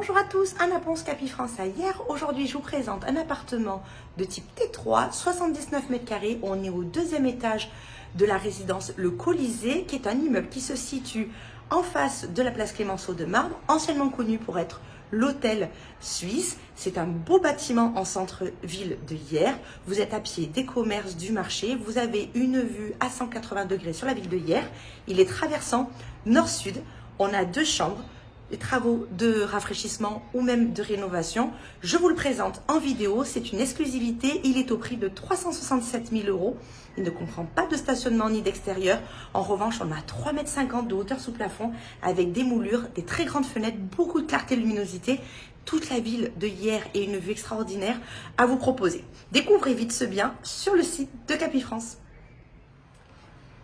Bonjour à tous, Anna Ponce, Capifrance hier. Aujourd'hui, je vous présente un appartement de type T3, 79 mètres carrés. On est au deuxième étage de la résidence Le Colisée, qui est un immeuble qui se situe en face de la place Clémenceau de Marbre, anciennement connu pour être l'hôtel suisse. C'est un beau bâtiment en centre-ville de Hyères. Vous êtes à pied des commerces, du marché. Vous avez une vue à 180 degrés sur la ville de Hyères. Il est traversant nord-sud. On a deux chambres. Les travaux de rafraîchissement ou même de rénovation. Je vous le présente en vidéo, c'est une exclusivité. Il est au prix de 367 000 €. Il ne comprend pas de stationnement ni d'extérieur. En revanche, on a 3,50 m de hauteur sous plafond avec des moulures, des très grandes fenêtres, beaucoup de clarté et luminosité. Toute la ville de Hyères et une vue extraordinaire à vous proposer. Découvrez vite ce bien sur le site de Capifrance.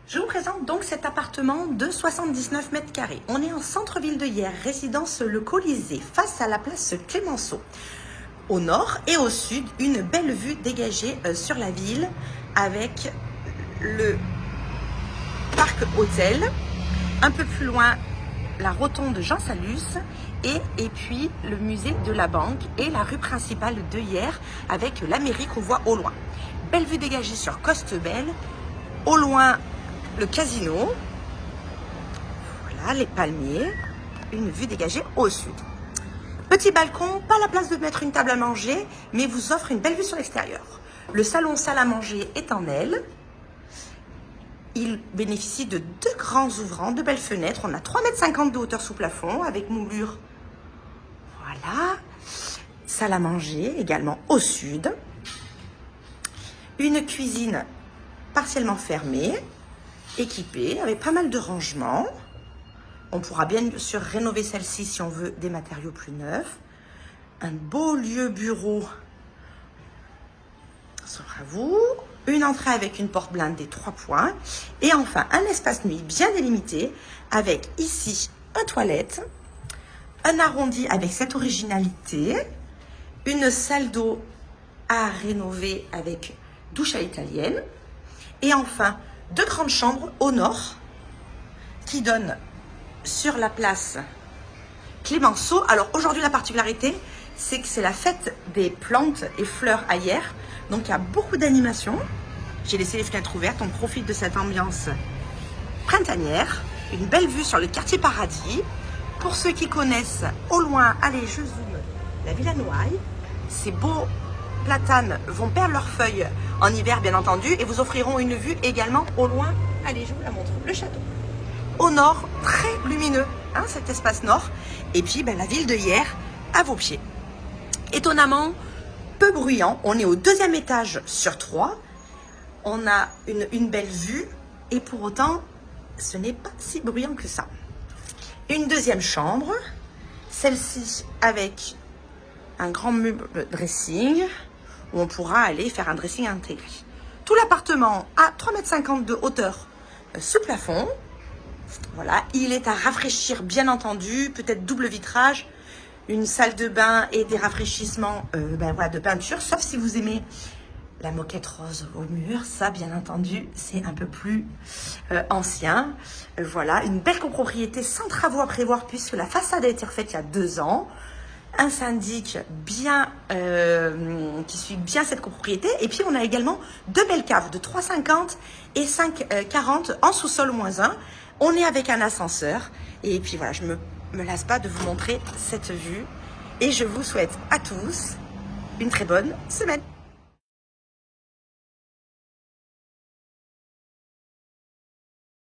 Je vous présente donc cet appartement de 79 mètres carrés. On est en centre-ville de Hyères, résidence Le Colisée, face à la place Clémenceau. Au nord et au sud, une belle vue dégagée sur la ville avec le parc hôtel. Un peu plus loin, la rotonde Jean Salus et puis le musée de la Banque et la rue principale de Hyères avec la mairie qu'on voit au loin. Belle vue dégagée sur Costebelle. Au loin, le casino, voilà les palmiers, une vue dégagée au sud. Petit balcon, pas la place de mettre une table à manger, mais vous offre une belle vue sur l'extérieur. Le salon salle à manger est en aile. Il bénéficie de deux grands ouvrants, de belles fenêtres. On a 3,50 m de hauteur sous plafond avec moulure. Voilà. Salle à manger également au sud. Une cuisine partiellement fermée, équipée avec pas mal de rangements. On pourra bien sûr rénover celle-ci si on veut des matériaux plus neufs. Un beau lieu bureau s'offre à vous. Une entrée avec une porte blindée 3 points. Et enfin, un espace nuit bien délimité avec ici un toilette, un arrondi avec cette originalité, une salle d'eau à rénover avec douche à l'italienne. Et enfin, deux grandes chambres au nord qui donnent sur la place Clémenceau. Alors aujourd'hui, la particularité, c'est que c'est la fête des plantes et fleurs à Hyères. Donc il y a beaucoup d'animation. J'ai laissé les fenêtres ouvertes. On profite de cette ambiance printanière. Une belle vue sur le quartier Paradis. Pour ceux qui connaissent au loin, allez, je zoome, la Villa Noailles. Ces beaux platanes vont perdre leurs feuilles en hiver, bien entendu, et vous offriront une vue également au loin. Allez, je vous la montre, le château. Au nord, très lumineux, hein, cet espace nord. Et puis, la ville de Hyères à vos pieds. Étonnamment, peu bruyant. On est au deuxième étage sur 3. On a une belle vue, et pour autant, ce n'est pas si bruyant que ça. Une deuxième chambre, celle-ci avec un grand meuble dressing, où on pourra aller faire un dressing intégré. Tout l'appartement a 3,50 m de hauteur sous plafond. Voilà, il est à rafraîchir bien entendu, peut-être double vitrage, une salle de bain et des rafraîchissements voilà, de peinture, sauf si vous aimez la moquette rose au mur, ça bien entendu c'est un peu plus ancien. Voilà, une belle copropriété sans travaux à prévoir puisque la façade a été refaite il y a 2 ans. Un syndic bien qui suit bien cette copropriété. Et puis on a également deux belles caves de 3,50 et 5,40 en sous-sol -1. On est avec un ascenseur. Et puis voilà, je me lasse pas de vous montrer cette vue. Et je vous souhaite à tous une très bonne semaine.